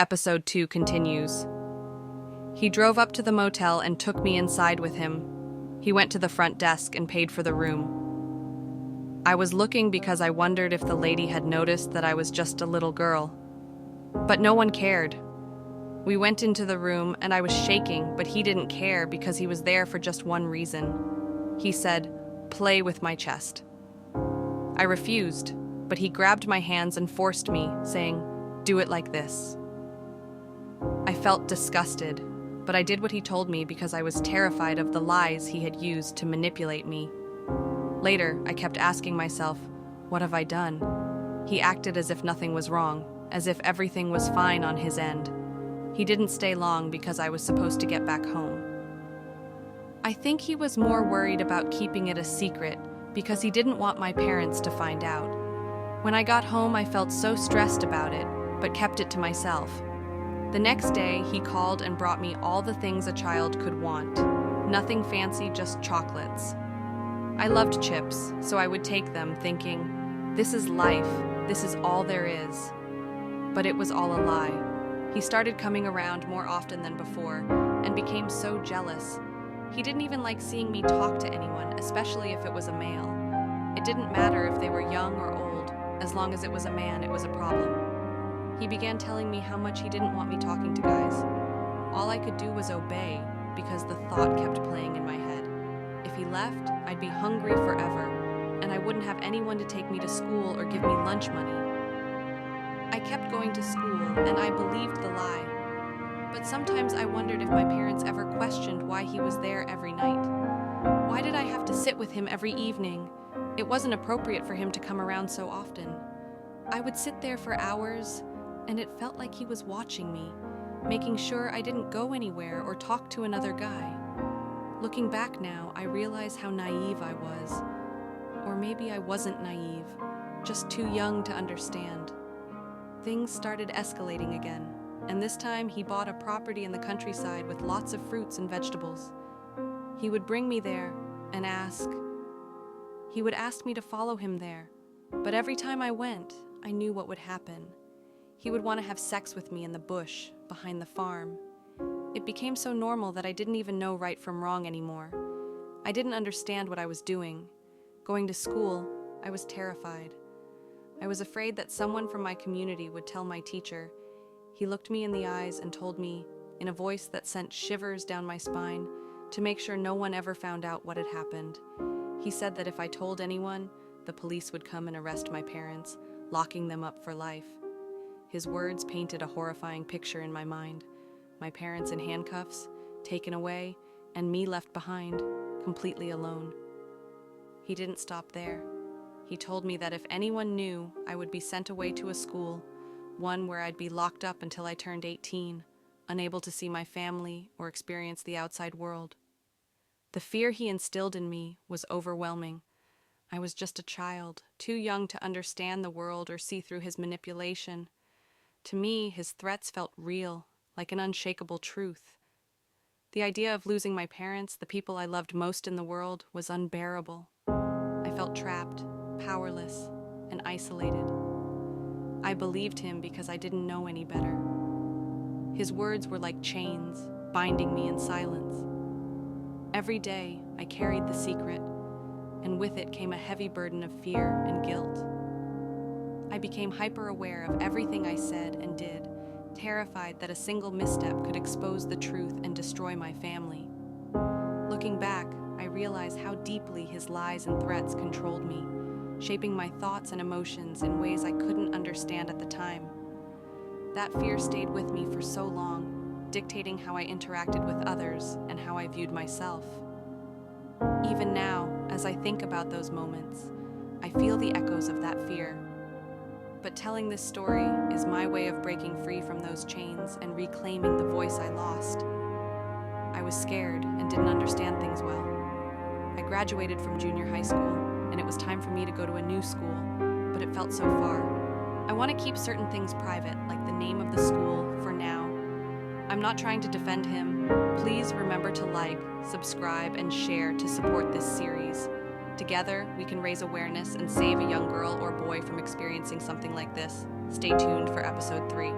Episode 2 continues. He drove up to the motel and took me inside with him. He went to the front desk and paid for the room. I was looking because I wondered if the lady had noticed that I was just a little girl. But no one cared. We went into the room and I was shaking, but he didn't care because he was there for just one reason. He said, "Play with my chest." I refused, but he grabbed my hands and forced me, saying, "Do it like this." I felt disgusted, but I did what he told me because I was terrified of the lies he had used to manipulate me. Later, I kept asking myself, what have I done? He acted as if nothing was wrong, as if everything was fine on his end. He didn't stay long because I was supposed to get back home. I think he was more worried about keeping it a secret because he didn't want my parents to find out. When I got home, I felt so stressed about it, but kept it to myself. The next day, he called and brought me all the things a child could want. Nothing fancy, just chocolates. I loved chips, so I would take them thinking, this is life, this is all there is. But it was all a lie. He started coming around more often than before and became so jealous. He didn't even like seeing me talk to anyone, especially if it was a male. It didn't matter if they were young or old. As long as it was a man, it was a problem. He began telling me how much he didn't want me talking to guys. All I could do was obey because the thought kept playing in my head. If he left, I'd be hungry forever, and I wouldn't have anyone to take me to school or give me lunch money. I kept going to school, and I believed the lie. But sometimes I wondered if my parents ever questioned why he was there every night. Why did I have to sit with him every evening? It wasn't appropriate for him to come around so often. I would sit there for hours, and it felt like he was watching me, making sure I didn't go anywhere or talk to another guy. Looking back now, I realize how naive I was. Or maybe I wasn't naive, just too young to understand. Things started escalating again, and this time he bought a property in the countryside with lots of fruits and vegetables. He would bring me there and He would ask me to follow him there, but every time I went, I knew what would happen. He would want to have sex with me in the bush, behind the farm. It became so normal that I didn't even know right from wrong anymore. I didn't understand what I was doing. Going to school, I was terrified. I was afraid that someone from my community would tell my teacher. He looked me in the eyes and told me, in a voice that sent shivers down my spine, to make sure no one ever found out what had happened. He said that if I told anyone, the police would come and arrest my parents, locking them up for life. His words painted a horrifying picture in my mind. My parents in handcuffs, taken away, and me left behind, completely alone. He didn't stop there. He told me that if anyone knew, I would be sent away to a school, one where I'd be locked up until I turned 18, unable to see my family or experience the outside world. The fear he instilled in me was overwhelming. I was just a child, too young to understand the world or see through his manipulation. To me, his threats felt real, like an unshakable truth. The idea of losing my parents, the people I loved most in the world, was unbearable. I felt trapped, powerless, and isolated. I believed him because I didn't know any better. His words were like chains, binding me in silence. Every day, I carried the secret, and with it came a heavy burden of fear and guilt. I became hyper-aware of everything I said and did, terrified that a single misstep could expose the truth and destroy my family. Looking back, I realize how deeply his lies and threats controlled me, shaping my thoughts and emotions in ways I couldn't understand at the time. That fear stayed with me for so long, dictating how I interacted with others and how I viewed myself. Even now, as I think about those moments, I feel the echoes of that fear. But telling this story is my way of breaking free from those chains and reclaiming the voice I lost. I was scared and didn't understand things well. I graduated from junior high school, and it was time for me to go to a new school, but it felt so far. I want to keep certain things private, like the name of the school, for now. I'm not trying to defend him. Please remember to like, subscribe, and share to support this series. Together, we can raise awareness and save a young girl or boy from experiencing something like this. Stay tuned for episode 3.